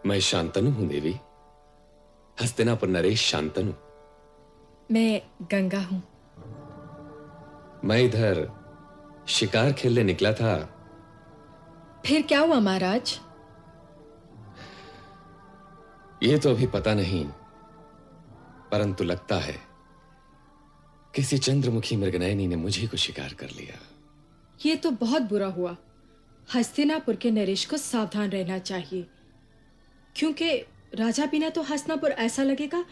मैं शांतनु हूं देवी, हस्तिनापुर नरेश शांतनु। मैं गंगा हूं। मैं इधर शिकार खेलने निकला था। फिर क्या हुआ महाराज? ये तो अभी पता नहीं, परंतु लगता है किसी चंद्रमुखी मृगनयनी ने मुझे को शिकार कर लिया। ये तो बहुत बुरा हुआ। हस्तिनापुर के नरेश को सावधान रहना चाहिए, क्योंकि राजा बिना तो हस्तिनापुर ऐसा लगेगा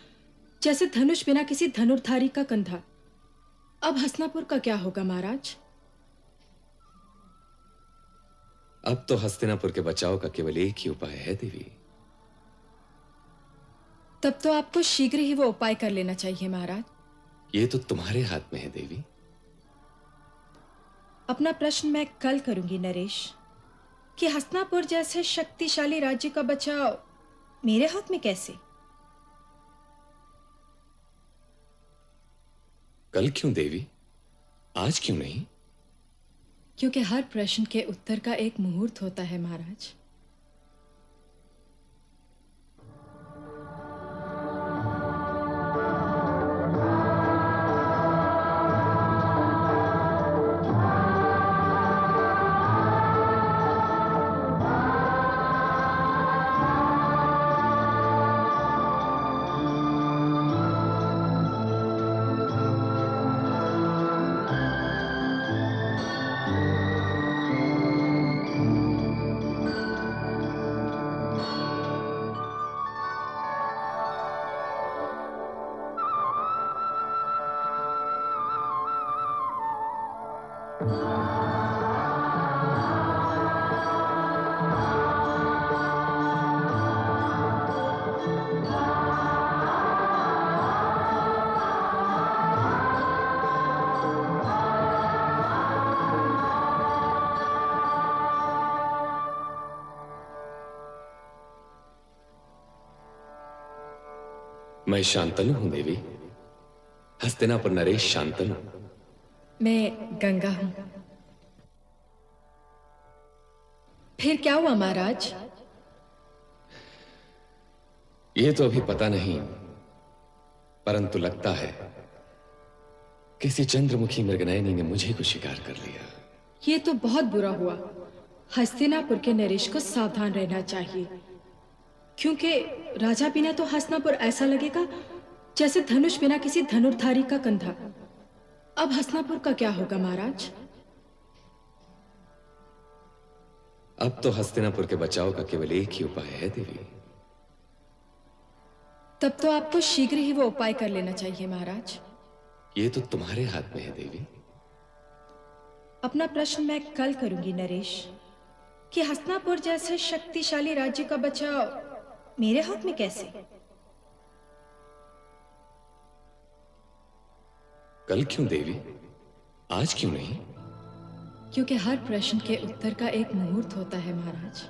जैसे धनुष बिना किसी धनुर्धारी का कंधा। अब हस्तिनापुर का क्या होगा महाराज? अब तो हस्तिनापुर के बचाव का केवल एक ही उपाय है देवी। तब तो आपको शीघ्र ही वो उपाय कर लेना चाहिए महाराज। ये तो तुम्हारे हाथ में है देवी। अपना प्रश्न मैं कल करूंगी नरेश, कि हस्तिनापुर जैसे शक्तिशाली राज्य का बचाव मेरे हाथ में कैसे? कल क्यों देवी, आज क्यों नहीं? क्योंकि हर प्रश्न के उत्तर का एक मुहूर्त होता है महाराज। मैं शांतनु हूं देवी, हस्तिनापुर नरेश शांतनु। मैं गंगा हूं। फिर क्या हुआ महाराज? ये तो अभी पता नहीं, परंतु लगता है किसी चंद्रमुखी मृगनयनी ने मुझे को शिकार कर लिया। ये तो बहुत बुरा हुआ। हस्तिनापुर के नरेश को सावधान रहना चाहिए, क्योंकि राजा बिना तो हस्तिनापुर ऐसा लगेगा जैसे धनुष बिना किसी धनुर्धारी का कंधा। अब हस्तिनापुर का क्या होगा महाराज? अब तो हस्तिनापुर के बचाव का केवल एक ही उपाय है देवी। तब तो आपको शीघ्र ही वो उपाय कर लेना चाहिए महाराज। ये तो तुम्हारे हाथ में है देवी। अपना प्रश्न मैं कल करूंगी नरेश, कि हस्तिनापुर जैसे शक्तिशाली राज्य का बचाव मेरे हाथ में कैसे? कल क्यों देवी, आज क्यों नहीं? क्योंकि हर प्रश्न के उत्तर का एक मुहूर्त होता है महाराज।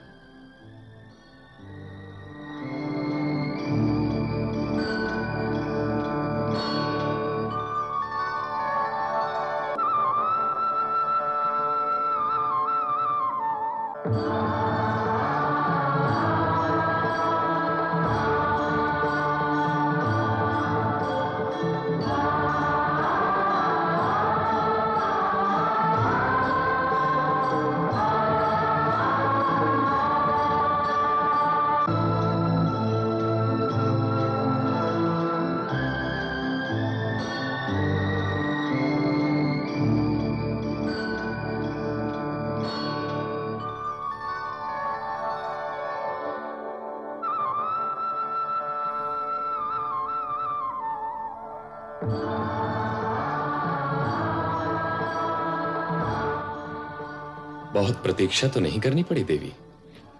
बहुत प्रतीक्षा तो नहीं करनी पड़ी देवी?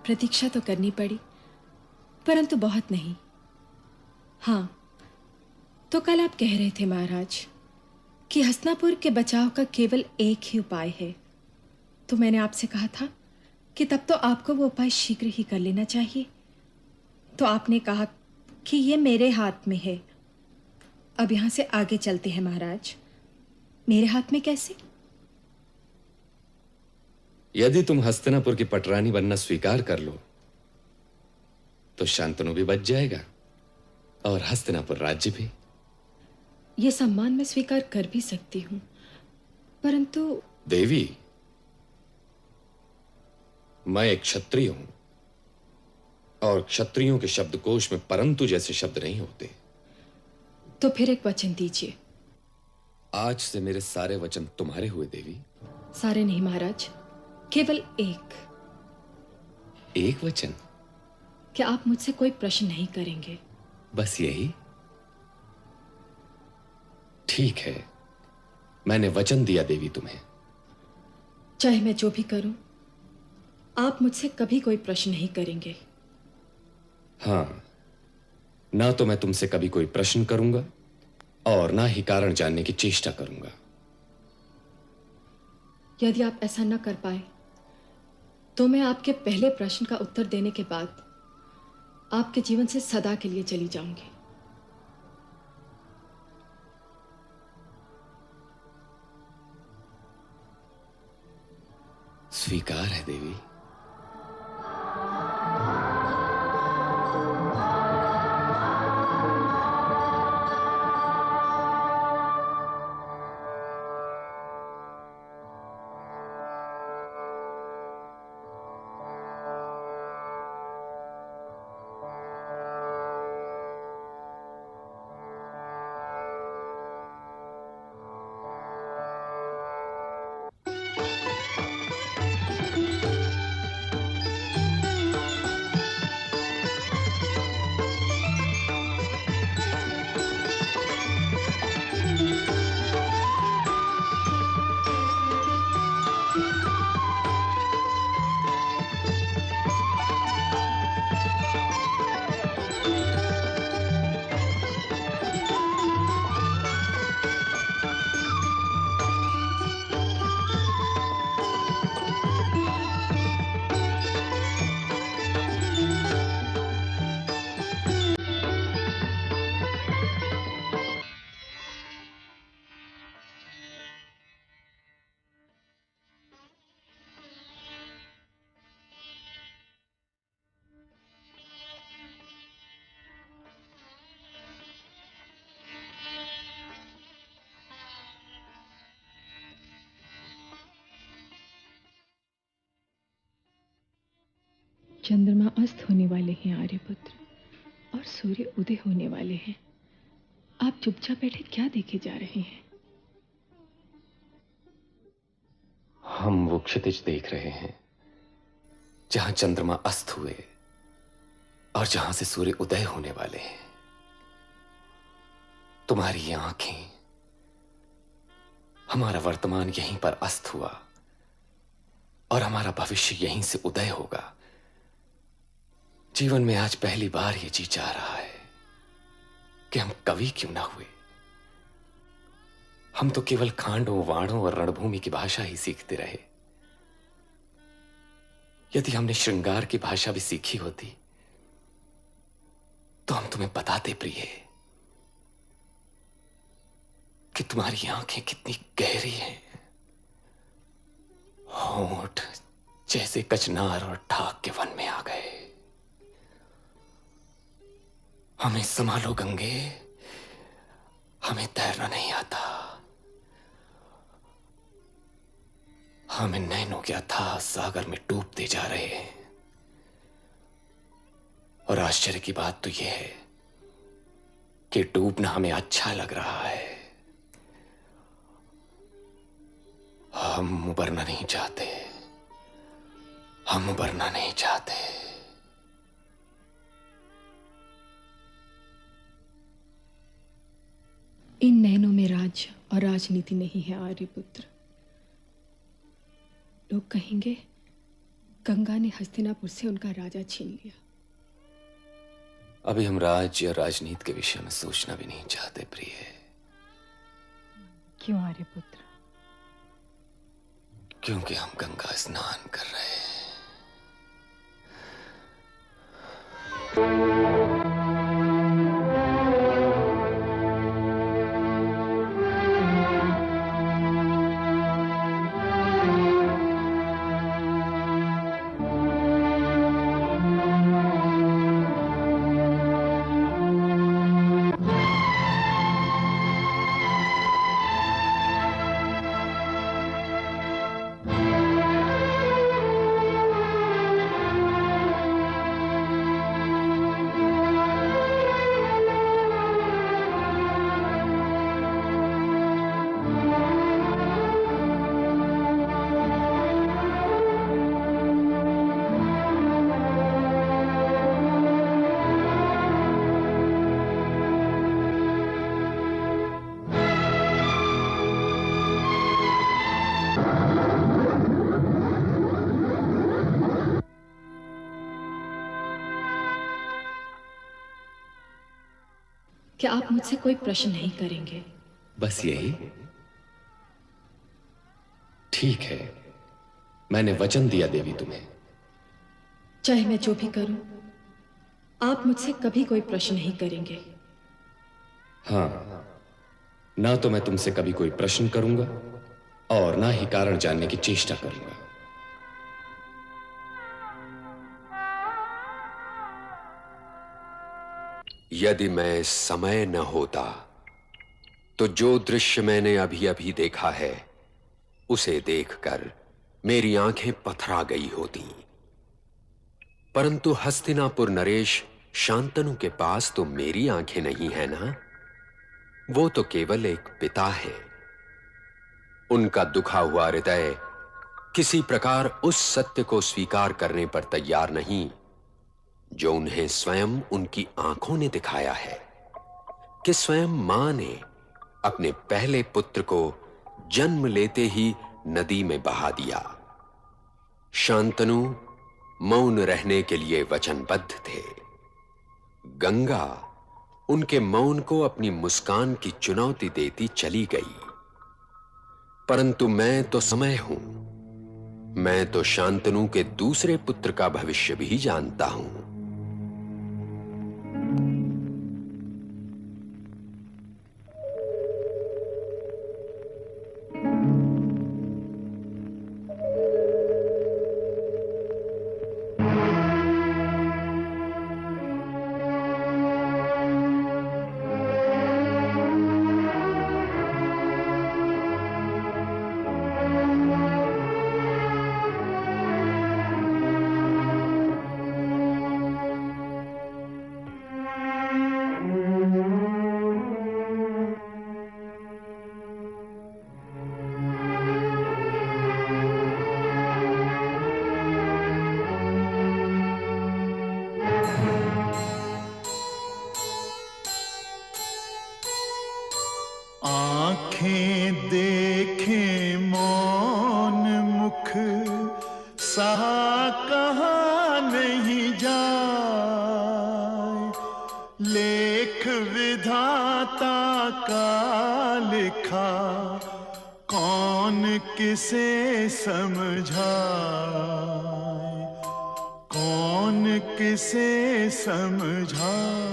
प्रतीक्षा तो करनी पड़ी, परंतु बहुत नहीं। हाँ, तो कल आप कह रहे थे महाराज कि हस्तिनापुर के बचाव का केवल एक ही उपाय है। तो मैंने आपसे कहा था कि तब तो आपको वो उपाय शीघ्र ही कर लेना चाहिए। तो आपने कहा कि ये मेरे हाथ में है। अब यहां से आगे चलते हैं महाराज। मेरे हाथ में कैसे? यदि तुम हस्तिनापुर की पटरानी बनना स्वीकार कर लो तो शांतनु भी बच जाएगा और हस्तिनापुर राज्य भी। ये सम्मान मैं स्वीकार कर भी सकती हूँ, परंतु देवी, मैं एक क्षत्रिय हूं और क्षत्रियों के शब्दकोश में परंतु जैसे शब्द नहीं होते। तो फिर एक वचन दीजिए। आज से मेरे सारे वचन तुम्हारे हुए देवी। सारे नहीं महाराज, केवल एक। एक वचन? क्या आप मुझसे कोई प्रश्न नहीं करेंगे? बस यही? ठीक है, मैंने वचन दिया देवी तुम्हें। चाहे मैं जो भी करूं, आप मुझसे कभी कोई प्रश्न नहीं करेंगे। हां, ना तो मैं तुमसे कभी कोई प्रश्न करूंगा और ना ही कारण जानने की चेष्टा करूंगा। यदि आप ऐसा न कर पाए तो मैं आपके पहले प्रश्न का उत्तर देने के बाद आपके जीवन से सदा के लिए चली जाऊंगी। स्वीकार है देवी। चंद्रमा अस्त होने वाले हैं आर्यपुत्र, और सूर्य उदय होने वाले हैं। आप चुपचाप बैठे क्या देखे जा रहे हैं? हम वो क्षितिज देख रहे हैं जहां चंद्रमा अस्त हुए और जहां से सूर्य उदय होने वाले हैं। तुम्हारी आंखें, हमारा वर्तमान यहीं पर अस्त हुआ और हमारा भविष्य यहीं से उदय होगा। जीवन में आज पहली बार ये जी जा रहा है कि हम कवि क्यों ना हुए। हम तो केवल खांडों, वाणों और रणभूमि की भाषा ही सीखते रहे। यदि हमने श्रृंगार की भाषा भी सीखी होती तो हम तुम्हें बताते प्रिय कि तुम्हारी आंखें कितनी गहरी हैं। होंठ जैसे कचनार और ढाक के वन में आ गए। हमें संभालो गंगे, हमें तैरना नहीं आता। हम इन नैनों के अथाह सागर में डूबते जा रहे हैं। और आश्चर्य की बात तो यह है कि डूबना हमें अच्छा लग रहा है। हम उबरना नहीं चाहते, हम उबरना नहीं चाहते। इन नैनों में राज और राजनीति नहीं है आर्यपुत्र। लोग कहेंगे गंगा ने हस्तिनापुर से उनका राजा छीन लिया। अभी हम राज्य या राजनीति के विषय में सोचना भी नहीं चाहते प्रिय। क्यों आर्यपुत्र? क्योंकि हम गंगा स्नान कर रहे हैं। क्या आप मुझसे कोई प्रश्न नहीं करेंगे? बस यही? ठीक है, मैंने वचन दिया देवी तुम्हें। चाहे मैं जो भी करूं, आप मुझसे कभी कोई प्रश्न नहीं करेंगे। हाँ, ना तो मैं तुमसे कभी कोई प्रश्न करूंगा और ना ही कारण जानने की चेष्टा करूंगा। यदि मैं समय न होता तो जो दृश्य मैंने अभी अभी देखा है उसे देखकर मेरी आंखें पथरा गई होती। परंतु हस्तिनापुर नरेश शांतनु के पास तो मेरी आंखें नहीं है ना। वो तो केवल एक पिता है। उनका दुखा हुआ हृदय किसी प्रकार उस सत्य को स्वीकार करने पर तैयार नहीं जो उन्हें स्वयं उनकी आंखों ने दिखाया है कि स्वयं मां ने अपने पहले पुत्र को जन्म लेते ही नदी में बहा दिया। शांतनु मौन रहने के लिए वचनबद्ध थे। गंगा उनके मौन को अपनी मुस्कान की चुनौती देती चली गई। परंतु मैं तो समय हूं। मैं तो शांतनु के दूसरे पुत्र का भविष्य भी जानता हूं। आंखें देखें मौन मुख सहा कहाँ नहीं जाए। लेख विधाता का लिखा कौन किसे समझाए, कौन किसे समझाए।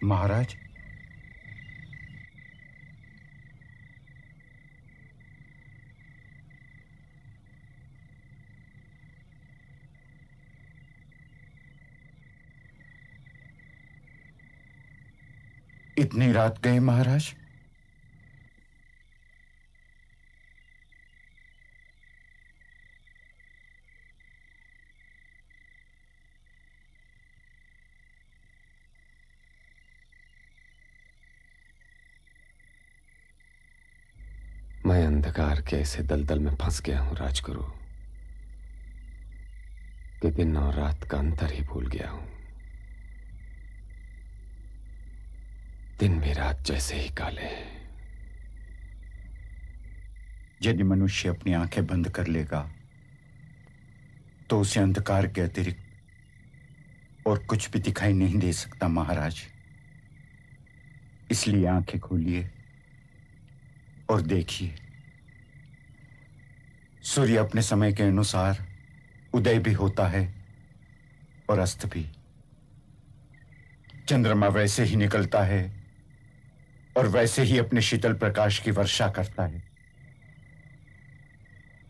महाराज, इतनी रात गए महाराज? मैं अंधकार के ऐसे दलदल में फंस गया हूं राजगुरु कि दिन और रात का अंतर ही भूल गया हूं। दिन भी रात जैसे ही काले हैं। यदि मनुष्य अपनी आंखें बंद कर लेगा तो उसे अंधकार के अतिरिक्त और कुछ भी दिखाई नहीं दे सकता महाराज। इसलिए आंखें खोलिए और देखिए, सूर्य अपने समय के अनुसार उदय भी होता है और अस्त भी। चंद्रमा वैसे ही निकलता है और वैसे ही अपने शीतल प्रकाश की वर्षा करता है।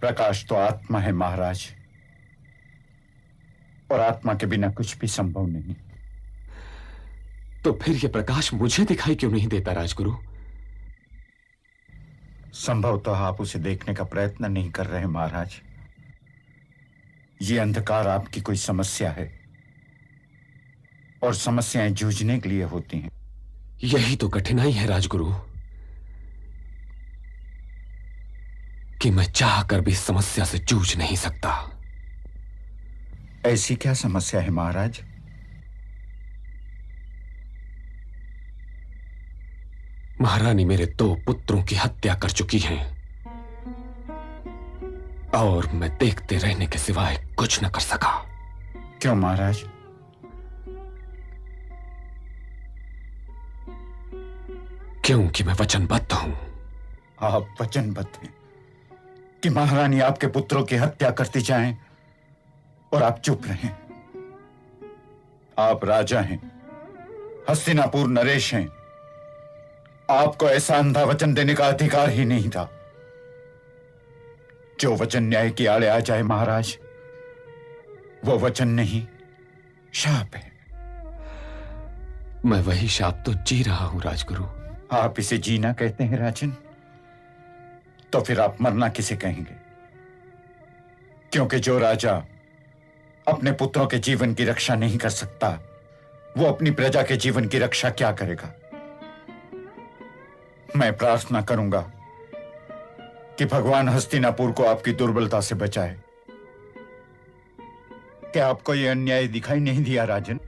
प्रकाश तो आत्मा है महाराज, और आत्मा के बिना कुछ भी संभव नहीं। तो फिर यह प्रकाश मुझे दिखाई क्यों नहीं देता राजगुरु? संभवतः आप उसे देखने का प्रयत्न नहीं कर रहे महाराज। ये अंधकार आपकी कोई समस्या है, और समस्याएं जूझने के लिए होती हैं। यही तो कठिनाई है राजगुरु कि मैं चाह कर भी इस समस्या से जूझ नहीं सकता। ऐसी क्या समस्या है महाराज? महारानी मेरे 2 पुत्रों की हत्या कर चुकी हैं और मैं देखते रहने के सिवाय कुछ न कर सका। क्यों महाराज? क्योंकि मैं वचनबद्ध हूं। आप वचनबद्ध हैं कि महारानी आपके पुत्रों की हत्या करती जाएं और आप चुप रहें? आप राजा हैं, हस्तिनापुर नरेश हैं। आपको ऐसा अंधा वचन देने का अधिकार ही नहीं था। जो वचन न्याय की आड़े आ जाए महाराज, वो वचन नहीं, शाप है। मैं वही शाप तो जी रहा हूं राजगुरु। आप इसे जीना कहते हैं राजन? तो फिर आप मरना किसे कहेंगे? क्योंकि जो राजा अपने पुत्रों के जीवन की रक्षा नहीं कर सकता, वो अपनी प्रजा के जीवन की रक्षा क्या करेगा? मैं प्रार्थना करूंगा कि भगवान हस्तिनापुर को आपकी दुर्बलता से बचाए। क्या आपको यह अन्याय दिखाई नहीं दिया राजन?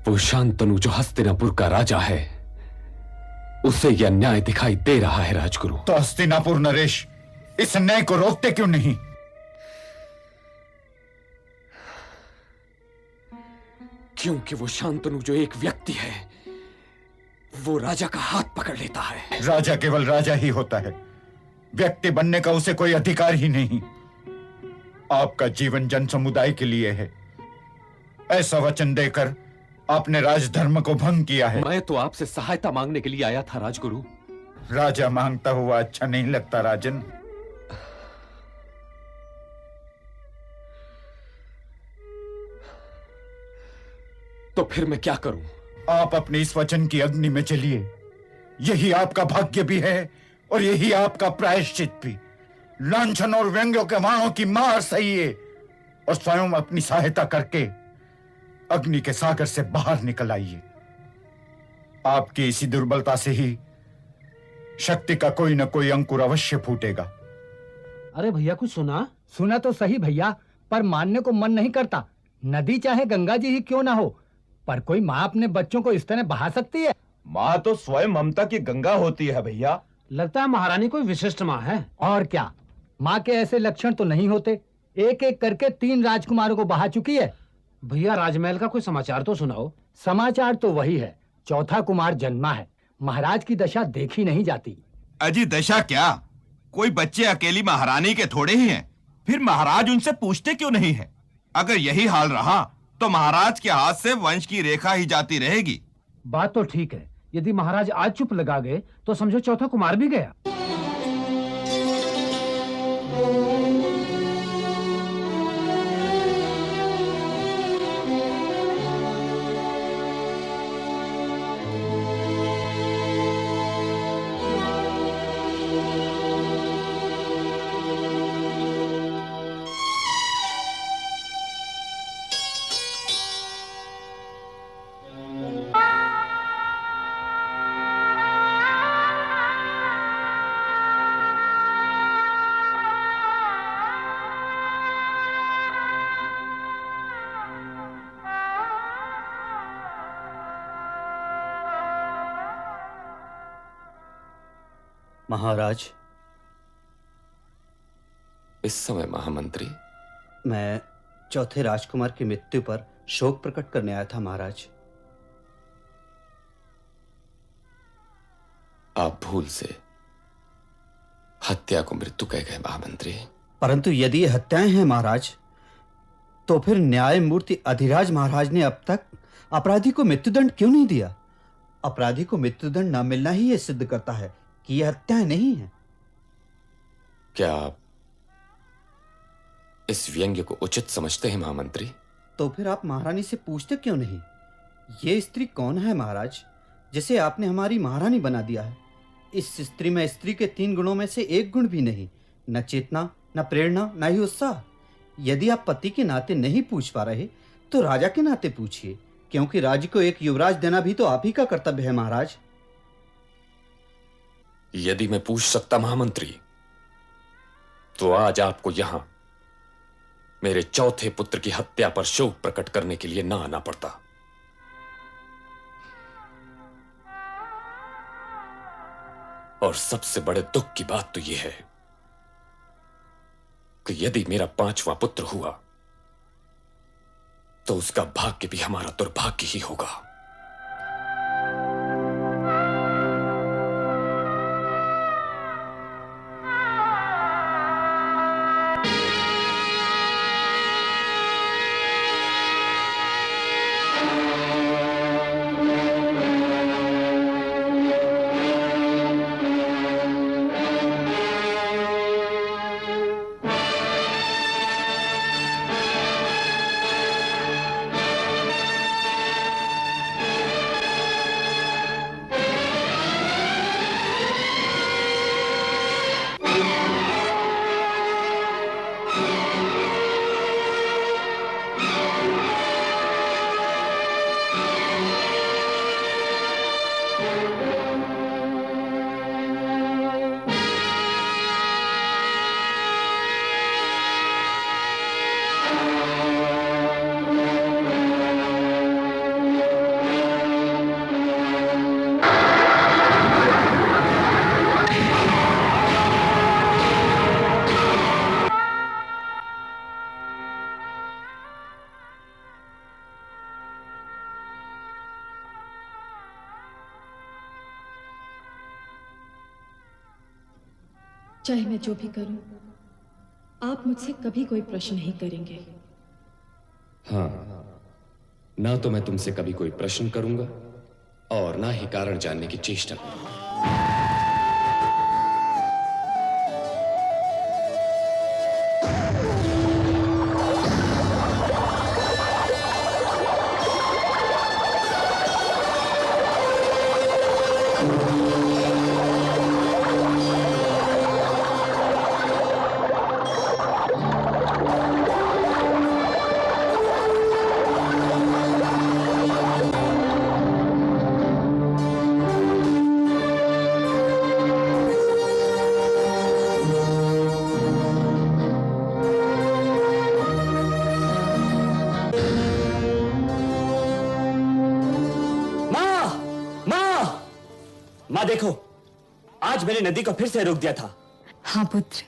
वो शांतनु जो हस्तिनापुर का राजा है, उसे यह अन्याय दिखाई दे रहा है राजगुरु। तो हस्तिनापुर नरेश इस अन्याय को रोकते क्यों नहीं? क्योंकि वो शांतनु जो एक व्यक्ति है, वो राजा का हाथ पकड़ लेता है। राजा केवल राजा ही होता है, व्यक्ति बनने का उसे कोई अधिकार ही नहीं। आपका जीवन जन समुदाय के लिए है। ऐसा वचन देकर आपने राजधर्म को भंग किया है। मैं तो आपसे सहायता मांगने के लिए आया था राजगुरु। राजा मांगता हुआ अच्छा नहीं लगता राजन। तो फिर मैं क्या करूं? आप अपने इस वचन की अग्नि में चलिए। यही आपका भाग्य भी है और यही आपका प्रायश्चित भी। लांछन और व्यंग्यों के बाणों की मार सहिए और स्वयं अपनी सहायता करके अग्नि के सागर से बाहर निकल आइए। आपकी इसी दुर्बलता से ही शक्ति का कोई न कोई अंकुर अवश्य फूटेगा। अरे भैया कुछ सुना? सुना तो सही भैया, पर मानने को मन नहीं करता। नदी चाहे गंगा जी ही क्यों ना हो, पर कोई माँ अपने बच्चों को इस तरह बहा सकती है? माँ तो स्वयं ममता की गंगा होती है भैया। लगता है महारानी कोई विशिष्ट माँ है। और क्या, माँ के ऐसे लक्षण तो नहीं होते। एक एक करके 3 राजकुमारों को बहा चुकी है। भैया राजमहल का कोई समाचार तो सुनाओ। समाचार तो वही है, चौथा कुमार जन्मा है। महाराज की दशा देखी नहीं जाती। अजी दशा क्या, कोई बच्चे अकेली महारानी के थोड़े ही हैं। फिर महाराज उनसे पूछते क्यों नहीं है? अगर यही हाल रहा तो महाराज के हाथ से वंश की रेखा ही जाती रहेगी। बात तो ठीक है, यदि महाराज आज चुप लगा गए तो समझो चौथा कुमार भी गया। महाराज, इस समय महामंत्री? मैं चौथे राजकुमार की मृत्यु पर शोक प्रकट करने आया था महाराज। आप भूल से हत्या को मृत्यु कह गए महामंत्री। परंतु यदि ये हत्याएं हैं महाराज, तो फिर न्यायमूर्ति अधिराज महाराज ने अब तक अपराधी को मृत्युदंड क्यों नहीं दिया? अपराधी को मृत्युदंड न मिलना ही यह सिद्ध करता है कि यह हत्याएं नहीं है। क्या आप इस व्यंग्य को उचित समझते हैं महामंत्री? तो फिर आप महारानी से पूछते क्यों नहीं? ये स्त्री कौन है महाराज, जिसे आपने हमारी महारानी बना दिया है? इस स्त्री में स्त्री के 3 गुणों में से एक गुण भी नहीं, न चेतना, न प्रेरणा, न ही उत्साह। यदि आप पति के नाते नहीं पूछ पा रहे तो राजा के नाते पूछिए, क्योंकि राज्य को एक युवराज देना भी तो आप ही का कर्तव्य है महाराज। यदि मैं पूछ सकता महामंत्री, तो आज आपको यहां मेरे चौथे पुत्र की हत्या पर शोक प्रकट करने के लिए ना आना पड़ता। और सबसे बड़े दुख की बात तो यह है कि यदि मेरा 5वां पुत्र हुआ तो उसका भाग्य भी हमारा दुर्भाग्य ही होगा। चाहे मैं जो भी करूं, आप मुझसे कभी कोई प्रश्न नहीं करेंगे। हाँ, ना तो मैं तुमसे कभी कोई प्रश्न करूंगा और ना ही कारण जानने की चेष्टा करूंगा। माँ देखो, आज मैंने नदी को फिर से रोक दिया था। हाँ पुत्र,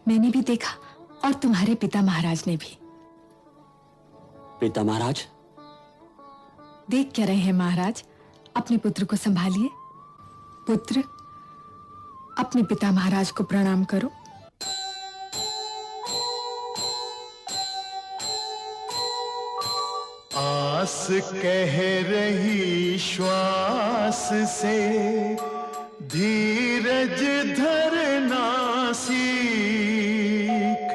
मैंने भी देखा और तुम्हारे पिता महाराज ने भी। पिता महाराज? देख क्या रहे हैं महाराज, अपने पुत्र को संभालिए। पुत्र, अपने पिता महाराज को प्रणाम करो। आस कह रही श्वास से धीरज धरना सीख,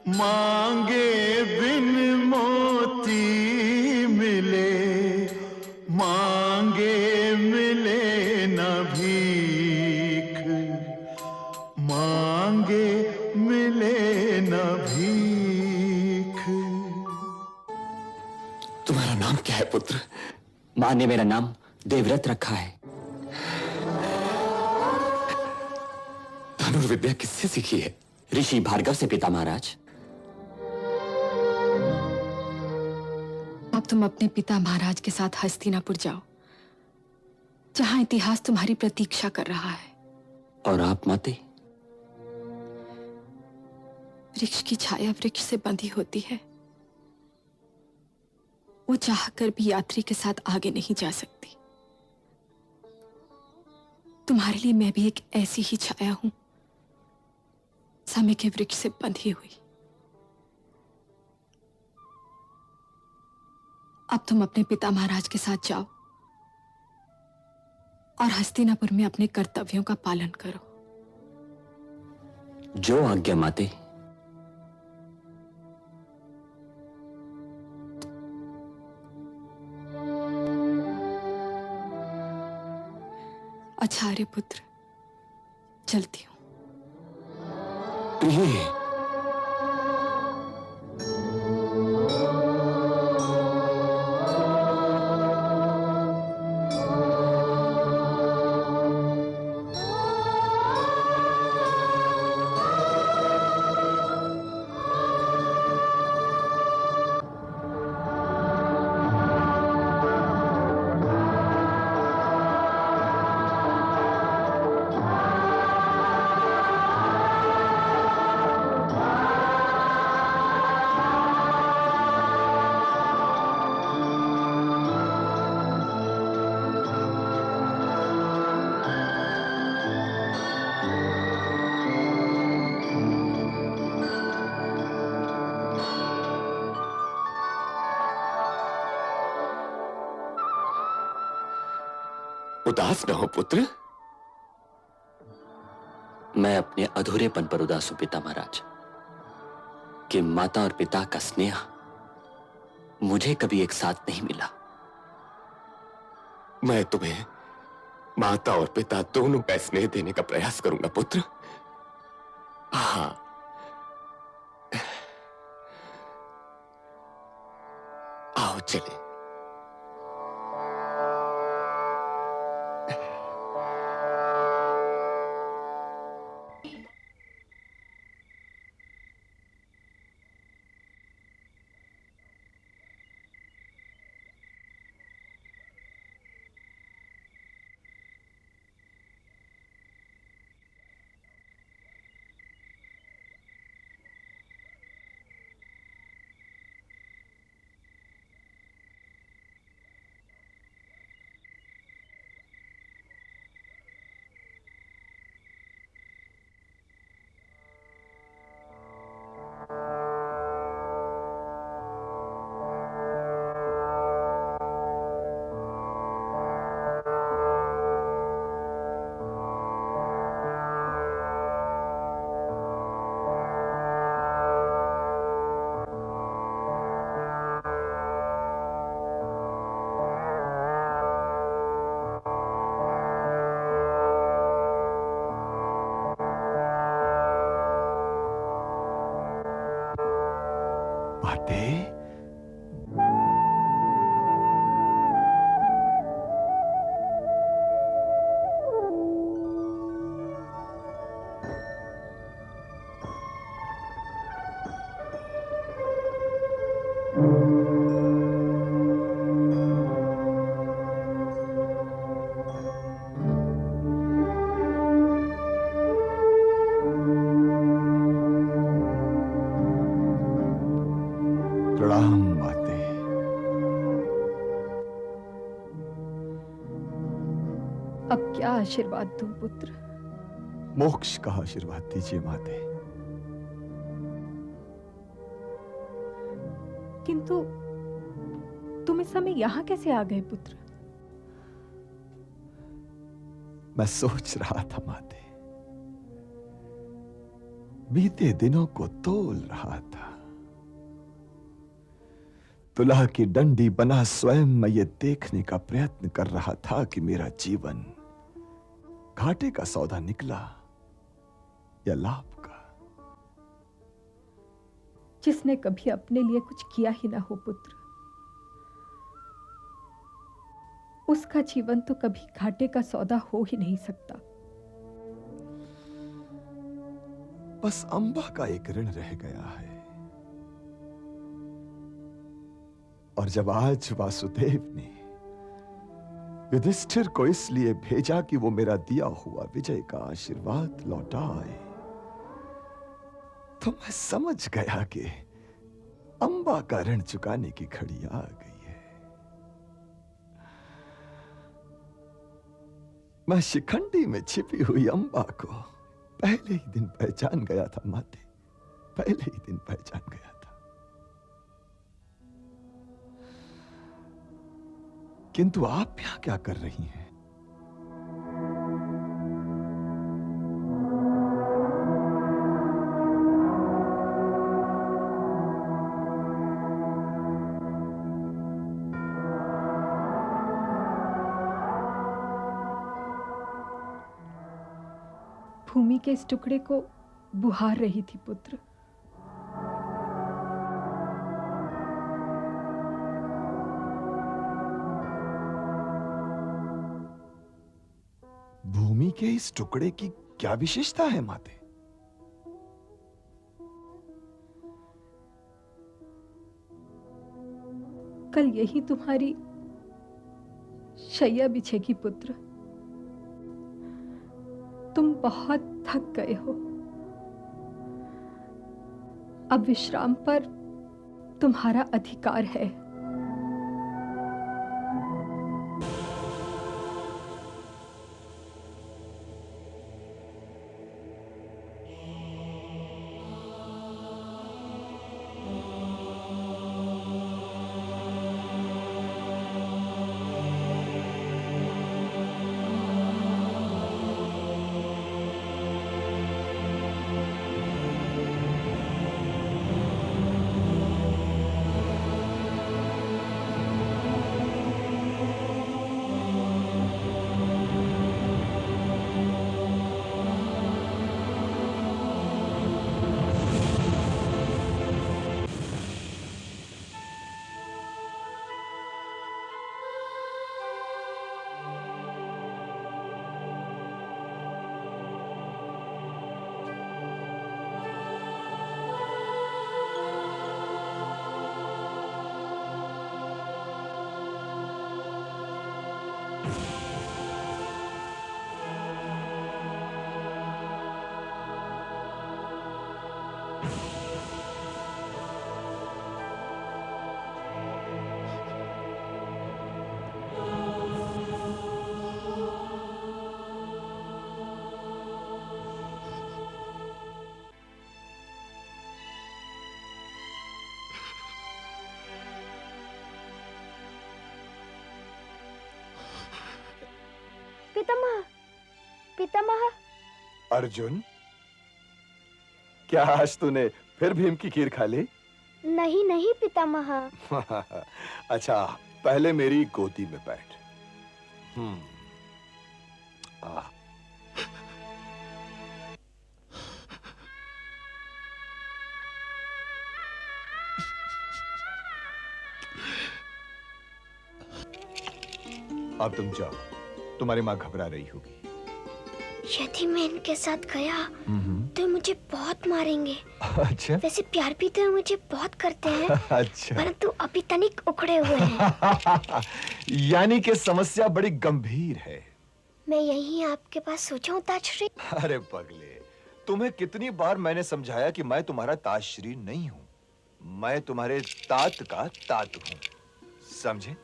मांगे बिन मोती मिले, मांगे मिले न भीख, मांगे मिले न भीख। तुम्हारा नाम क्या है पुत्र? माँ ने मेरा नाम देवव्रत रखा है। धनुर्विद्या किससे सीखी है? ऋषि भार्गव से पिता महाराज। अब तुम अपने पिता महाराज के साथ हस्तिनापुर जाओ, जहां इतिहास तुम्हारी प्रतीक्षा कर रहा है। और आप माते? वृक्ष की छाया वृक्ष से बंधी होती है। वो चाहकर भी यात्री के साथ आगे नहीं जा सकती। तुम्हारे लिए मैं भी एक ऐसी ही छाया हूं, समय के वृक्ष से बंधी हुई। अब तुम अपने पिता महाराज के साथ जाओ और हस्तिनापुर में अपने कर्तव्यों का पालन करो। जो आज्ञा माते। अच्छा आर्य पुत्र, चलती हूं। प्रिय, उदास न हो पुत्र। मैं अपने अधूरेपन पर उदास हूं पिता महाराज, कि माता और पिता का स्नेह मुझे कभी एक साथ नहीं मिला। मैं तुम्हें माता और पिता दोनों का स्नेह देने का प्रयास करूंगा पुत्र। हाँ, आओ चले। माते, प्रणाम माते। अब क्या आशीर्वाद दूं पुत्र? मोक्ष का आशीर्वाद दीजिए माते। किंतु तुम इस समय यहाँ कैसे आ गए पुत्र? मैं सोच रहा था माते, बीते दिनों को तोल रहा था। तुला की डंडी बना स्वयं मैं ये देखने का प्रयत्न कर रहा था कि मेरा जीवन घाटे का सौदा निकला या लाभ का। जिसने कभी अपने लिए कुछ किया ही ना हो पुत्र, उसका जीवन तो कभी घाटे का सौदा हो ही नहीं सकता। बस अंबा का एक ऋण रह गया है, और जब आज वासुदेव ने युधिष्ठिर को इसलिए भेजा कि वो मेरा दिया हुआ विजय का आशीर्वाद लौटाए। तो मैं समझ गया कि अंबा का ऋण चुकाने की घड़ी आ गई है। मैं शिखंडी में छिपी हुई अंबा को पहले ही दिन पहचान गया था माते, पहले ही दिन पहचान गया था। किंतु आप यहां क्या कर रही हैं? भूमि के इस टुकड़े को बुहार रही थी पुत्र। भूमि के इस टुकड़े की क्या विशेषता है माते? कल यही तुम्हारी शैया बिछेगी पुत्र। तुम बहुत थक गए हो। अब विश्राम पर तुम्हारा अधिकार है। पितामह, पितामह। अर्जुन, क्या आज तूने फिर भीम की खीर खा ली? नहीं नहीं पितामह। अच्छा, पहले मेरी गोदी में बैठ। अब तुम जाओ, तुम्हारी माँ घबरा रही होगी। यदि मैं इनके साथ गया तो मुझे बहुत मारेंगे। अच्छा। वैसे प्यार भी तो मुझे बहुत करते हैं। अच्छा। परंतु अभी तनिक उखड़े हुए हैं। यानी कि समस्या बड़ी गंभीर है। मैं यहीं आपके पास सोचा हूँ ताजश्री। अरे पगले, तुम्हें कितनी बार मैंने समझाया कि मैं तुम्हारा ताजश्री नहीं हूँ, मैं तुम्हारे तात का तात हूँ, समझे?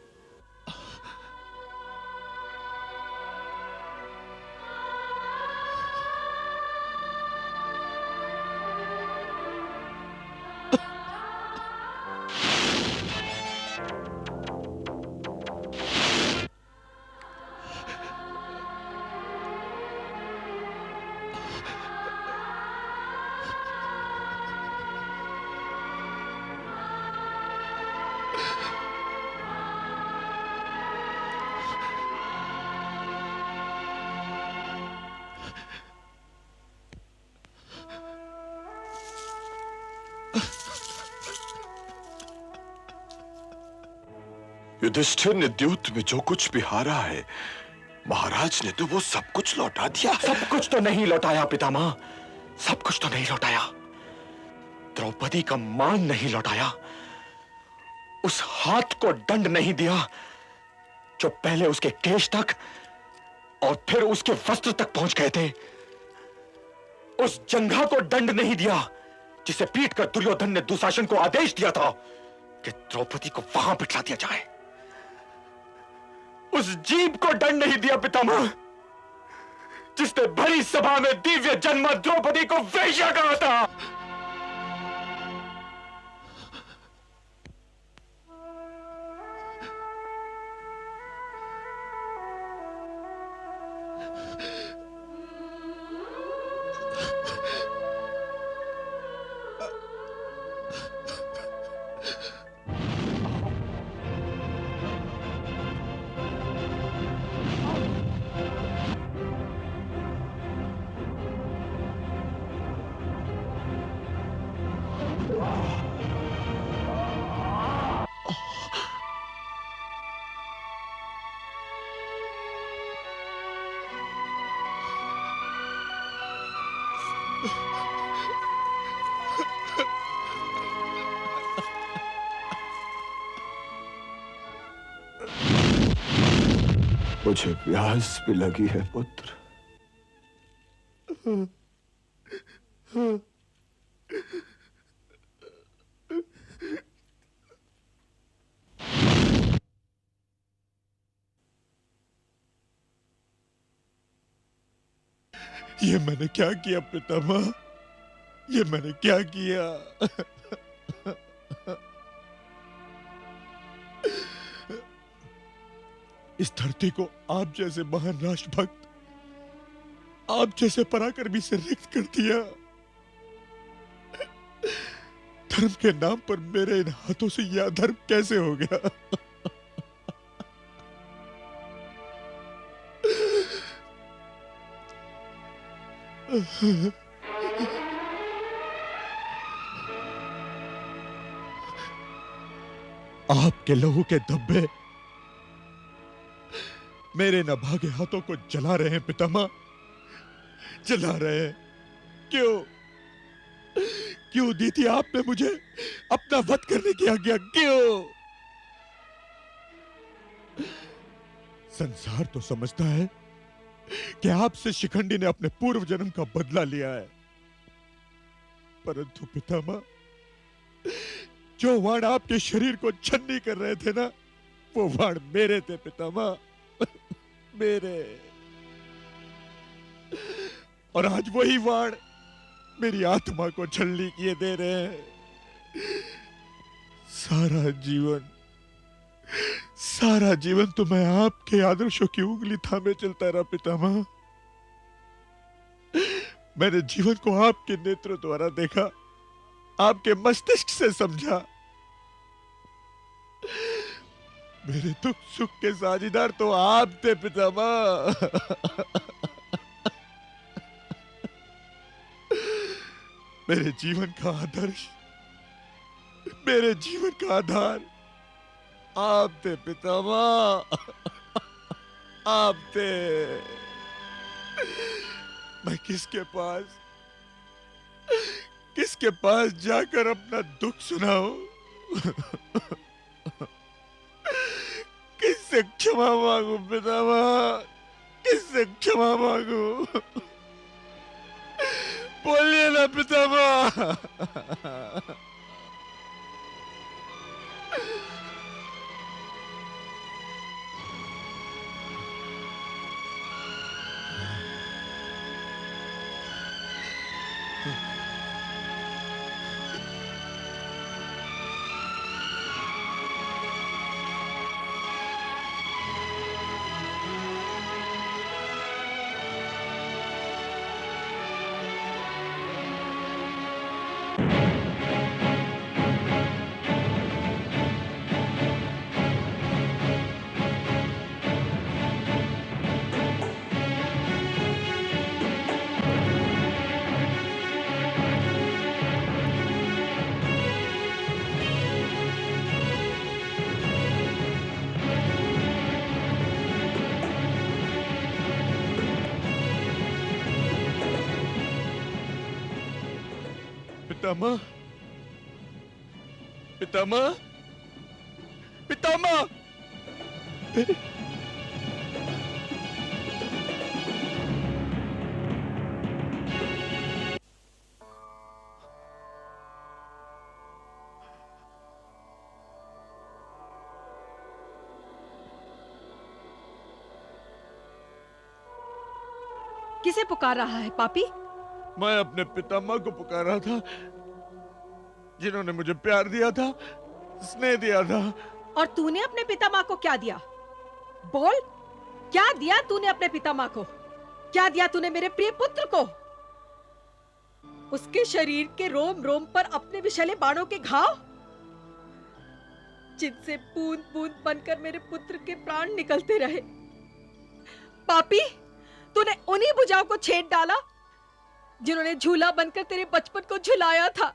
युधिष्ठिर ने द्यूत में जो कुछ भी हारा है, महाराज ने तो वो सब कुछ लौटा दिया। सब कुछ तो नहीं लौटाया पितामह, सब कुछ तो नहीं लौटाया। द्रौपदी का मान नहीं लौटाया, उस हाथ को दंड नहीं दिया जो पहले उसके केश तक और फिर उसके वस्त्र तक पहुंच गए थे, उस जंघा को दंड नहीं दिया जिसे पीट कर दुर्योधन ने दुशासन को आदेश दिया था कि द्रौपदी को वहां बिठा दिया जाए। उस जीभ को दंड नहीं दिया पितामह जिसने भरी सभा में दिव्य जन्म द्रौपदी को वेश्या कहा था। मुझे प्यास भी लगी है पुत्र। ये मैंने क्या किया पितामह? ये मैंने क्या किया? इस धरती को आप जैसे महान राष्ट्रभक्त, आप जैसे पराक्रमी से रिक्त कर दिया। धर्म के नाम पर मेरे इन हाथों से यह अधर्म कैसे हो गया? आपके लहू के धब्बे मेरे नभागे हाथों को जला रहे हैं पितामह, जला रहे हैं। क्यों क्यों दी थी आपने मुझे अपना वध करने की आज्ञा? क्यों? संसार तो समझता है कि आपसे शिखंडी ने अपने पूर्व जन्म का बदला लिया है, परंतु पितामह, जो वाण आपके शरीर को छन्नी कर रहे थे ना, वो वाण मेरे थे पितामह, मेरे। और आज वही वाण मेरी आत्मा को छलनी किए दे रहे हैं। सारा जीवन तो मैं आपके आदर्शों की उंगली थामे चलता रहा पितामह। मैंने जीवन को आपके नेत्रों द्वारा देखा, आपके मस्तिष्क से समझा। मेरे दुख सुख के साझीदार तो आप थे पितामह। मेरे जीवन का आदर्श, मेरे जीवन का आधार आप थे पितामह, आप थे। मैं किसके पास जाकर अपना दुख सुनाऊं? किससे क्षमा मांगू पितामह? किससे क्षमा मांगू? बोलिए ना पितामह। पितामह, पितामह, पितामह, किसे पुकार रहा है पापी? मैं अपने पितामह को पुकार रहा था, जिन्होंने मुझे प्यार दिया था, स्नेह दिया था। और तूने अपने पितामह को क्या दिया? बोल, क्या दिया तूने अपने पितामह को? क्या दिया तूने मेरे प्रिय पुत्र को? उसके शरीर के रोम रोम पर अपने विषैले बाणों के घाव, जिनसे बूंद बूंद बनकर मेरे पुत्र के प्राण निकलते रहे। पापी, तूने उन्हीं भुजाओं को छेद डाला जिन्होंने झूला बनकर तेरे बचपन को झुलाया था।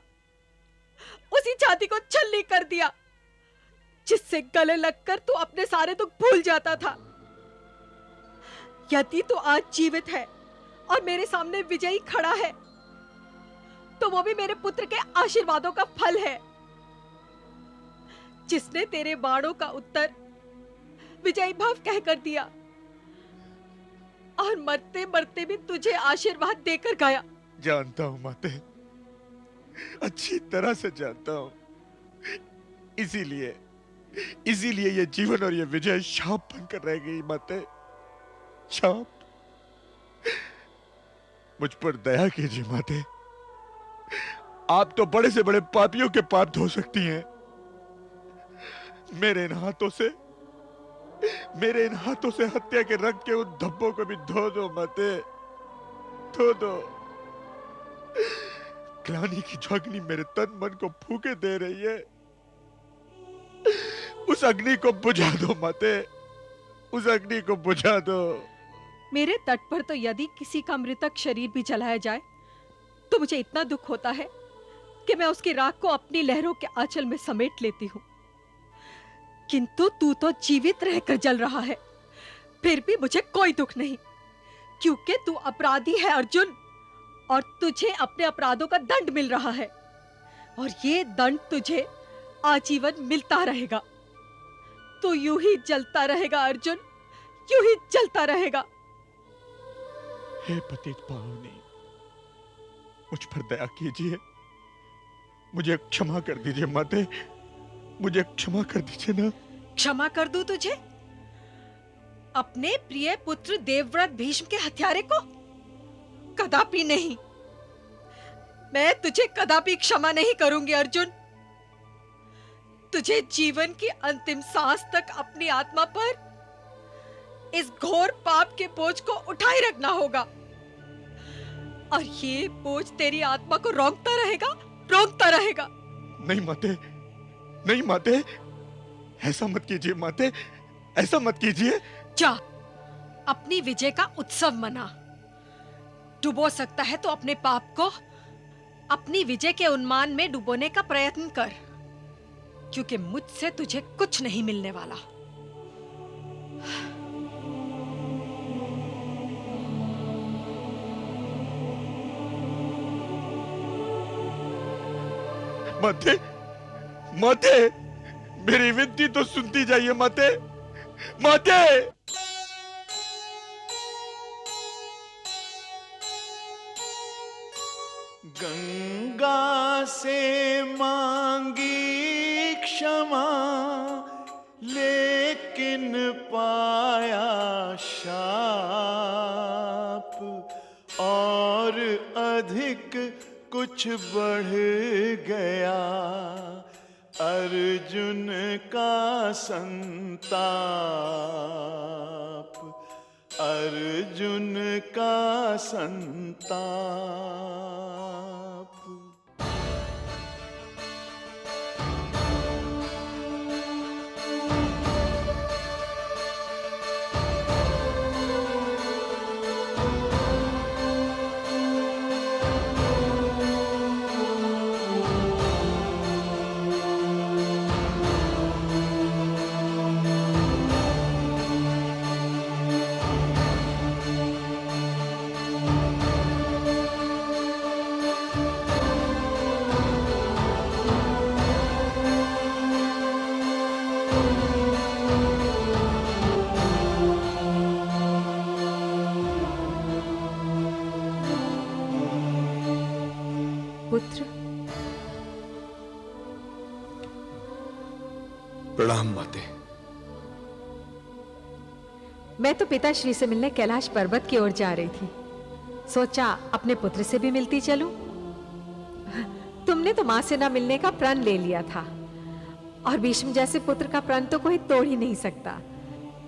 उसी छाती को छल्ली कर दिया जिससे गले लगकर तू अपने सारे दुख भूल जाता था। यदि तू आज जीवित है और मेरे सामने विजयी खड़ा है, तो वो भी मेरे पुत्र के आशीर्वादों का फल है, जिसने तेरे बाणों का उत्तर विजयी भव कहकर दिया और मरते मरते भी तुझे आशीर्वाद देकर गया। जानता हूं माते, अच्छी तरह से जानता हूं। इसीलिए ये जीवन और ये विजय शाप बनकर रह गई माते, शाप। मुझ पर दया कीजिए माते, आप तो बड़े से बड़े पापियों के पाप धो सकती हैं। मेरे इन हाथों से हत्या के रक्त के उन धब्बों को भी धो दो माते, धो दो। ग्लानि की जो अग्नि मेरे तन मन को फूके दे रही है, उस अग्नि को बुझा दो माते, उस अग्नि को बुझा दो। मेरे तट पर तो यदि किसी का मृतक शरीर भी जलाया जाए तो मुझे इतना दुख होता है कि मैं उसकी राख को अपनी लहरों के आंचल में समेट लेती हूँ। किंतु तू तो जीवित रहकर जल रहा है, फिर भी मुझे कोई दुख नहीं, क्योंकि तू अपराधी है अर्जुन, और तुझे अपने अपराधों का दंड मिल रहा है, और ये दंड तुझे आजीवन मिलता रहेगा। तू यूं ही जलता रहेगा अर्जुन, यूं ही जलता रहेगा। हे पतित पावनी, मुझ पर दया कीजिए, मुझे क्षमा कर दीजिए माते, मुझे क्षमा कर दीजिए ना। क्षमा कर दूं तुझे? अपने प्रिय पुत्र देवव्रत भीष्म के हत्यारे को? कदापि नहीं, मैं तुझे कदापि क्षमा नहीं करूंगी अर्जुन। तुझे जीवन की अंतिम सांस तक अपनी आत्मा पर इस घोर पाप के बोझ को उठाए रखना होगा, और ये बोझ तेरी आत्मा को रोंगता रहेगा, रोंगता रहेगा। नहीं माते, नहीं माते, ऐसा मत कीजिए माते, ऐसा मत कीजिए। जा, अपनी विजय का उत्सव मना। डुबो सकता है तो अपने पाप को अपनी विजय के उन्मान में डुबोने का प्रयत्न कर, क्योंकि मुझसे तुझे कुछ नहीं मिलने वाला। माते, माते, मेरी विनती तो सुनती जाइए माते, माते। गंगा से मांगी क्षमा, लेकिन पाया शाप, और अधिक कुछ बढ़ गया अर्जुन का संताप, अर्जुन का संताप। पुत्र, प्रणाम माते। मैं तो पिताश्री से मिलने कैलाश पर्वत की ओर जा रही थी, सोचा अपने पुत्र से भी मिलती चलूं। तुमने तो मां से ना मिलने का प्रण ले लिया था, और भीष्म जैसे पुत्र का प्रण तो कोई तोड़ ही नहीं सकता,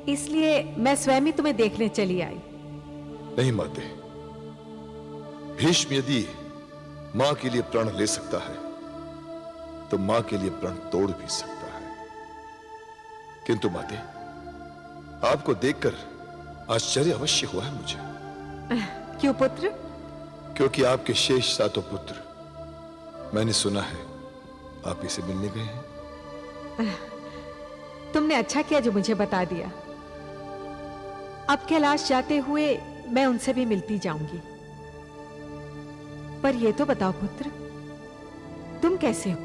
इसलिए मैं स्वयं ही तुम्हें देखने चली आई। नहीं माते, भीष्म यदि मां के लिए प्रण ले सकता है तो मां के लिए प्रण तोड़ भी सकता है। किंतु माते, आपको देखकर आश्चर्य अवश्य हुआ है मुझे। क्यों पुत्र? क्योंकि आपके शेष 7 पुत्र, मैंने सुना है आप इसे मिलने गए हैं। तुमने अच्छा किया जो मुझे बता दिया। अब कैलाश जाते हुए मैं उनसे भी मिलती जाऊंगी। पर ये तो बताओ पुत्र, तुम कैसे हो?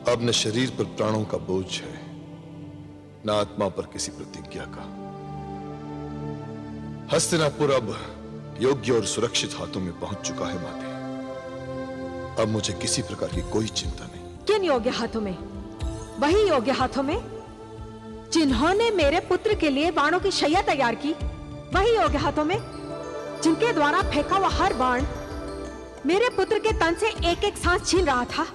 अब न शरीर पर प्राणों का बोझ है, न आत्मा पर किसी प्रतिज्ञा का। हस्तिनापुर अब योग्य और सुरक्षित हाथों में पहुंच चुका है माते। अब मुझे किसी प्रकार की कोई चिंता नहीं। किन योग्य हाथों में? वही योग्य हाथों में जिन्होंने मेरे पुत्र के लिए बाणों की शैया तैयार की, वही योग्य हाथों में जिनके द्वारा फेंका हुआ हर बाण मेरे पुत्र के तन से एक एक सांस छीन रहा था।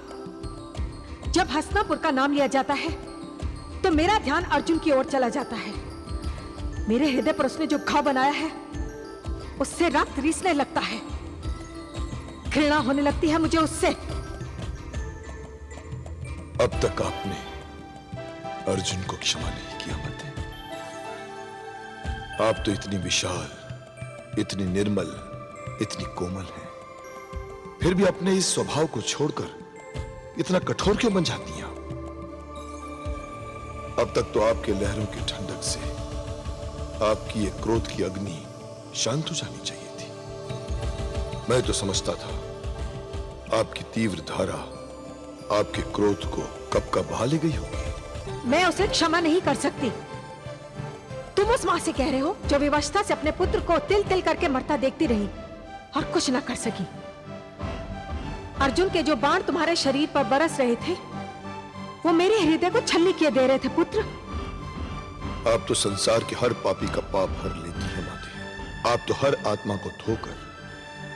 जब हस्तिनापुर का नाम लिया जाता है तो मेरा ध्यान अर्जुन की ओर चला जाता है। मेरे हृदय पर उसने जो घाव बनाया है उससे रक्त रीसने लगता है, घृणा होने लगती है मुझे उससे। अब तक आपने अर्जुन को क्षमा नहीं किया माते। आप तो इतनी विशाल, इतनी निर्मल, इतनी कोमल हैं, फिर भी अपने इस स्वभाव को छोड़कर इतना कठोर क्यों बन जाती हैं? अब तक तो आपके लहरों की ठंडक से आपकी ये क्रोध की अग्नि शांत हो जानी चाहिए थी। मैं तो समझता था आपकी तीव्र धारा आपके क्रोध को कब का बहा ले गई होगी। मैं उसे क्षमा नहीं कर सकती। तुम उस मां से कह रहे हो जो विवशता से अपने पुत्र को तिल तिल करके मरता देखती रही और कुछ न कर सकी। अर्जुन के जो बाण तुम्हारे शरीर पर बरस रहे थे वो मेरे हृदय को छलनी किए दे रहे थे पुत्र। आप तो संसार के हर पापी का पाप हर लेती है माते। आप तो हर आत्मा को धोकर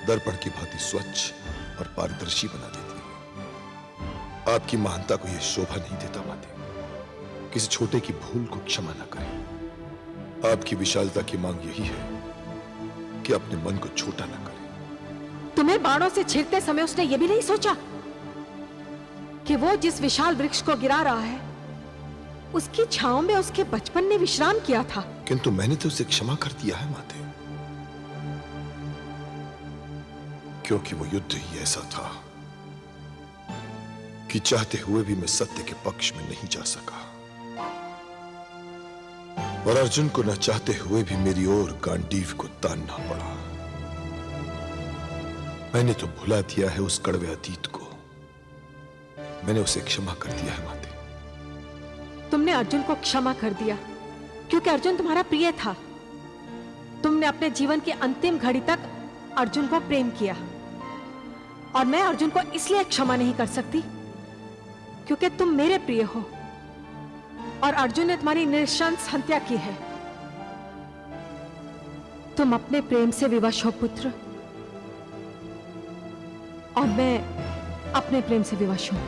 दर्पण की भांति स्वच्छ और पारदर्शी बना देती है। आपकी महानता को यह शोभा नहीं देता माते। किसी छोटे की भूल को क्षमा न करें। आपकी विशालता की मांग यही है कि अपने मन को छोटा न करें। तुम्हें बाणों से छीरते समय उसने ये भी नहीं सोचा कि वो जिस विशाल वृक्ष को गिरा रहा है उसकी छांव में उसके बचपन ने विश्राम किया था। किंतु मैंने तो उसे क्षमा कर दिया है माते, क्योंकि वो युद्ध ही ऐसा था कि चाहते हुए भी मैं सत्य के पक्ष में नहीं जा सका, और अर्जुन को न चाहते हुए भी मेरी ओर गांडीव को तानना पड़ा। मैंने तो भुला दिया है उस कड़वे अतीत को। मैंने उसे क्षमा कर दिया है माते। तुमने अर्जुन को क्षमा कर दिया क्योंकि अर्जुन तुम्हारा प्रिय था। तुमने अपने जीवन की अंतिम घड़ी तक अर्जुन को प्रेम किया, और मैं अर्जुन को इसलिए क्षमा नहीं कर सकती क्योंकि तुम मेरे प्रिय हो और अर्जुन ने तुम्हारी नृशंस हत्या की है। तुम अपने प्रेम से विवश हो पुत्र, और मैं अपने प्रेम से विवश हूं।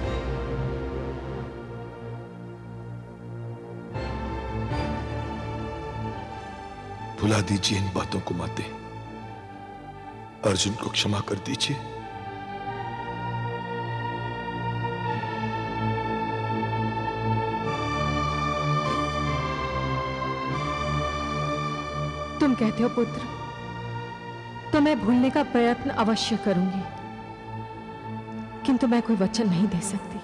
भुला दीजिए इन बातों को माते। अर्जुन को क्षमा कर दीजिए। तुम कहते हो पुत्र, तो मैं भूलने का प्रयत्न अवश्य करूंगी, किंतु मैं कोई वचन नहीं दे सकती।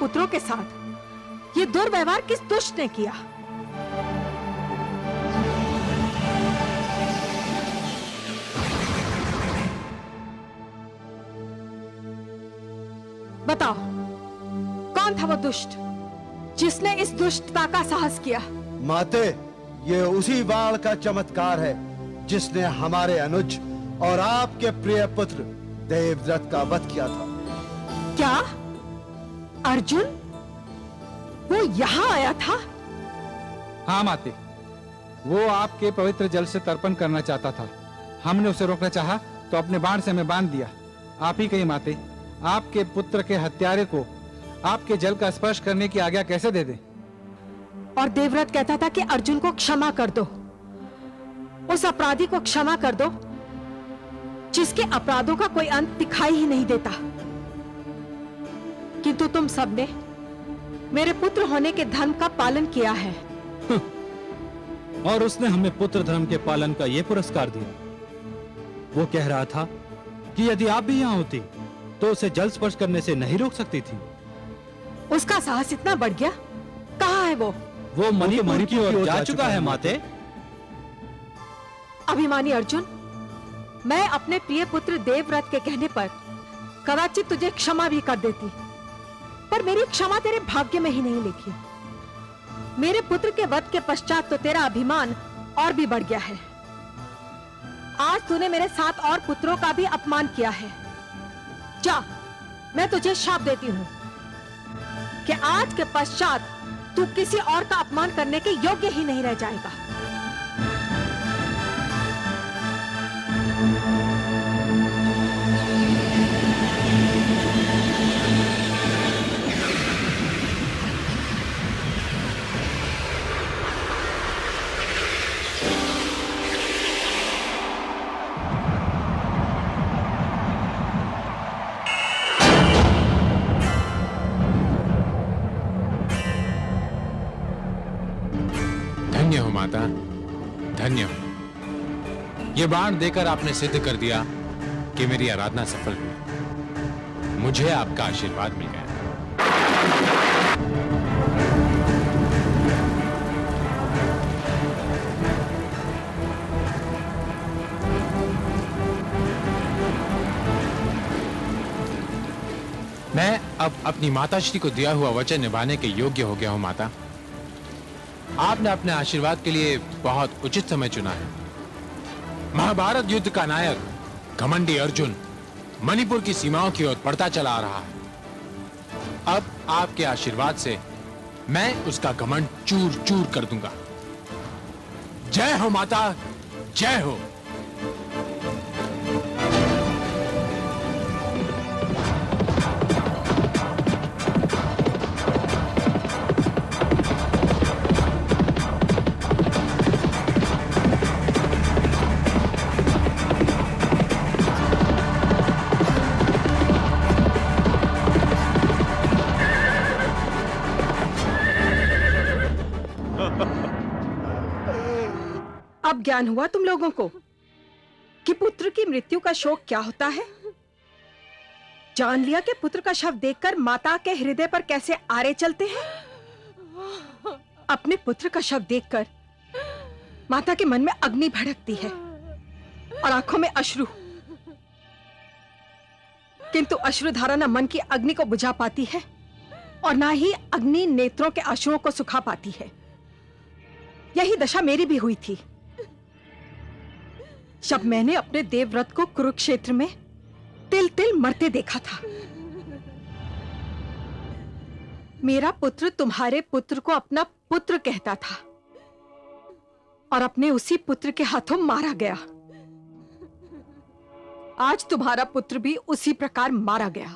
पुत्रों के साथ ये दुर्व्यवहार किस दुष्ट ने किया? बताओ, कौन था वो दुष्ट जिसने इस दुष्टता का साहस किया? माते, ये उसी बाण का चमत्कार है जिसने हमारे अनुज और आपके प्रिय पुत्र देवव्रत का वध किया था। क्या अर्जुन वो यहाँ आया था? हाँ माते, वो आपके पवित्र जल से तर्पण करना चाहता था। हमने उसे रोकना चाहा तो अपने बाण से हमें बांध दिया। आप ही कहिए माते, आपके पुत्र के हत्यारे को आपके जल का स्पर्श करने की आज्ञा कैसे दे दें? और देवव्रत कहता था कि अर्जुन को क्षमा कर दो, उस अपराधी को क्षमा कर दो जिसके अपराधों का कोई अंत दिखाई ही नहीं देता। किंतु तुम सबने मेरे पुत्र होने के धर्म का पालन किया है। और उसने हमें पुत्र धर्म के पालन का यह पुरस्कार दिया। वो कह रहा था कि यदि आप भी यहाँ होती तो उसे जल स्पर्श करने से नहीं रोक सकती थी। उसका साहस इतना बढ़ गया। कहाँ है वो? वो मणिपुर की ओर जा चुका है माते। अभिमानी अर्जुन, मैं अपने प्रिय पुत्र देवव्रत के कहने पर कदाचित तुझे क्षमा भी कर देती, पर मेरी क्षमा तेरे भाग्य में ही नहीं लिखी। मेरे पुत्र के वध के पश्चात तो तेरा अभिमान और भी बढ़ गया है। आज तूने मेरे 7 और पुत्रों का भी अपमान किया है। जा, मैं तुझे शाप देती हूँ कि आज के पश्चात तू किसी और का अपमान करने के योग्य ही नहीं रह जाएगा। धन्य हो माता, धन्य हो। ये बाण देकर आपने सिद्ध कर दिया कि मेरी आराधना सफल हुई। मुझे आपका आशीर्वाद मिल गया। मैं अब अपनी माताश्री को दिया हुआ वचन निभाने के योग्य हो गया हूं माता। आपने अपने आशीर्वाद के लिए बहुत उचित समय चुना है। महाभारत युद्ध का नायक घमंडी अर्जुन मणिपुर की सीमाओं की ओर बढ़ता चला आ रहा है। अब आपके आशीर्वाद से मैं उसका घमंड चूर चूर कर दूंगा। जय हो माता, जय हो। अब ज्ञान हुआ तुम लोगों को कि पुत्र की मृत्यु का शोक क्या होता है। जान लिया कि पुत्र का शव देखकर माता के हृदय पर कैसे आरे चलते हैं। अपने पुत्र का शव देखकर माता के मन में अग्नि भड़कती है और आंखों में अश्रु, किंतु अश्रुधारा न मन की अग्नि को बुझा पाती है और ना ही अग्नि नेत्रों के आंसुओं को सुखा पाती है। यही दशा मेरी भी हुई थी जब मैंने अपने देवव्रत को कुरुक्षेत्र में तिल तिल मरते देखा था। मेरा पुत्र तुम्हारे पुत्र को अपना पुत्र कहता था और अपने उसी पुत्र के हाथों मारा गया। आज तुम्हारा पुत्र भी उसी प्रकार मारा गया।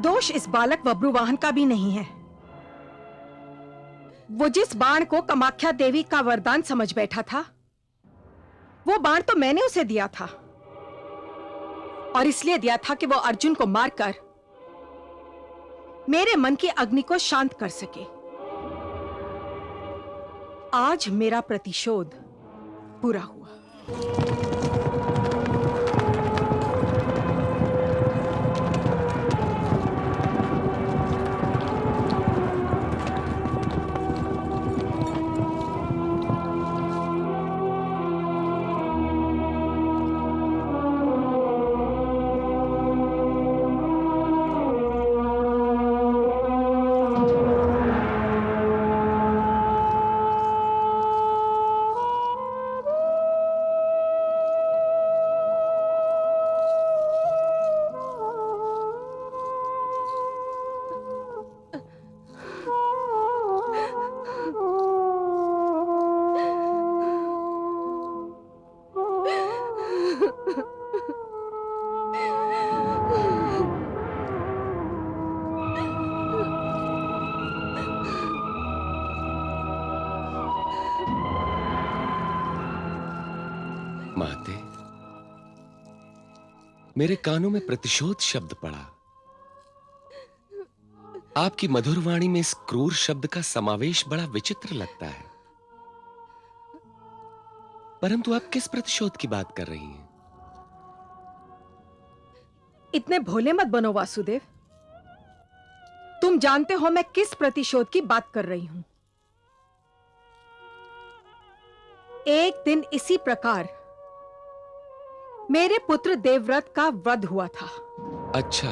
दोष इस बालक बब्रुवाहन का भी नहीं है। वो जिस बाण को कामाख्या देवी का वरदान समझ बैठा था, वो बाण तो मैंने उसे दिया था और इसलिए दिया था कि वो अर्जुन को मारकर मेरे मन की अग्नि को शांत कर सके। आज मेरा प्रतिशोध पूरा हुआ। मेरे कानों में प्रतिशोध शब्द पड़ा। आपकी मधुर वाणी में इस क्रूर शब्द का समावेश बड़ा विचित्र लगता है। परंतु आप किस प्रतिशोध की बात कर रही हैं? इतने भोले मत बनो वासुदेव। तुम जानते हो मैं किस प्रतिशोध की बात कर रही हूं। एक दिन इसी प्रकार मेरे पुत्र देवव्रत का वध हुआ था। अच्छा,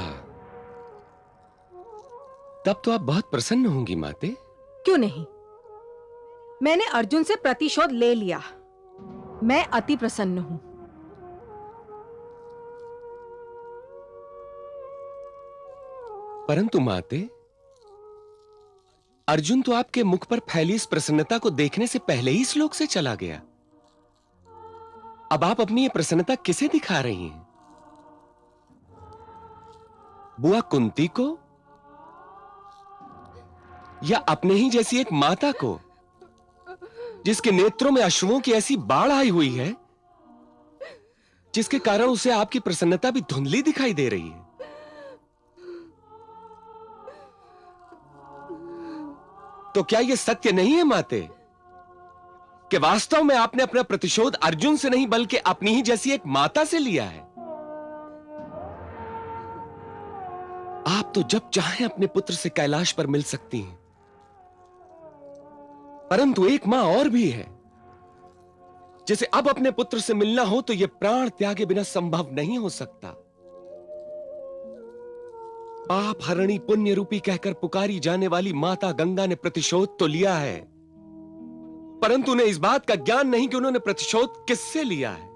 तब तो आप बहुत प्रसन्न होंगी माते। क्यों नहीं, मैंने अर्जुन से प्रतिशोध ले लिया। मैं अति प्रसन्न हूं। परंतु माते, अर्जुन तो आपके मुख पर फैली इस प्रसन्नता को देखने से पहले ही इस लोक से चला गया। अब आप अपनी ये प्रसन्नता किसे दिखा रही हैं? बुआ कुंती को या अपने ही जैसी एक माता को जिसके नेत्रों में अश्रुओं की ऐसी बाढ़ आई हुई है जिसके कारण उसे आपकी प्रसन्नता भी धुंधली दिखाई दे रही है? तो क्या यह सत्य नहीं है माते कि वास्तव में आपने अपना प्रतिशोध अर्जुन से नहीं बल्कि अपनी ही जैसी एक माता से लिया है? आप तो जब चाहें अपने पुत्र से कैलाश पर मिल सकती हैं, परंतु एक मां और भी है जिसे अब अपने पुत्र से मिलना हो तो यह प्राण त्यागे बिना संभव नहीं हो सकता। पाप हरणी पुण्य रूपी कहकर पुकारी जाने वाली माता गंगा ने प्रतिशोध तो लिया है, परंतु उन्हें इस बात का ज्ञान नहीं कि उन्होंने प्रतिशोध किससे लिया है।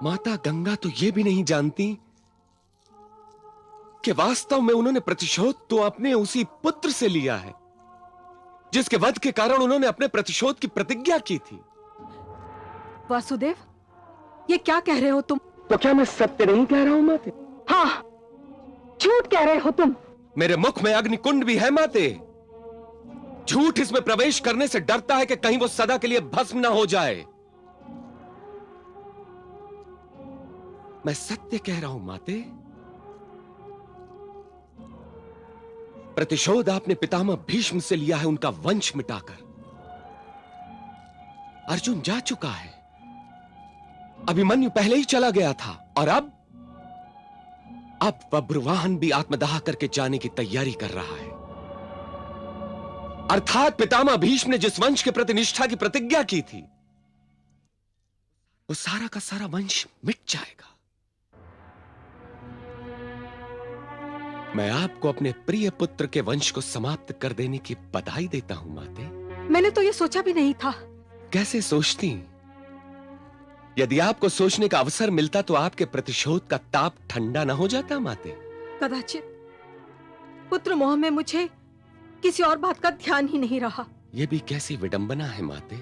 माता गंगा तो यह भी नहीं जानती कि वास्तव में उन्होंने प्रतिशोध तो अपने उसी पुत्र से लिया है जिसके वध के कारण उन्होंने अपने प्रतिशोध की प्रतिज्ञा की थी। वासुदेव, ये क्या कह रहे हो तुम? तो क्या मैं सत्य नहीं कह रहा हूं माते? हाँ, झूठ कह रहे हो तुम। मेरे मुख में अग्निकुंड भी है माते। झूठ इसमें प्रवेश करने से डरता है कि कहीं वो सदा के लिए भस्म ना हो जाए। मैं सत्य कह रहा हूं माते। प्रतिशोध आपने पितामह भीष्म से लिया है, उनका वंश मिटाकर। अर्जुन जा चुका है, अभिमन्यु पहले ही चला गया था, और अब बब्रुवाहन भी आत्मदाह करके जाने की तैयारी कर रहा है। अर्थात पितामह भीष्म ने जिस वंश के प्रति निष्ठा की प्रतिज्ञा की थी, वो सारा का सारा वंश मिट जाएगा। मैं आपको अपने प्रिय पुत्र के वंश को समाप्त कर देने की बधाई देता हूं माते। मैंने तो ये सोचा भी नहीं था। कैसे सोचती? यदि आपको सोचने का अवसर मिलता तो आपके प्रतिशोध का ताप ठंडा ना हो जाता माते? कदाचित पुत्र मोह में मुझे किसी और बात का ध्यान ही नहीं रहा। यह भी कैसी विडंबना है माते।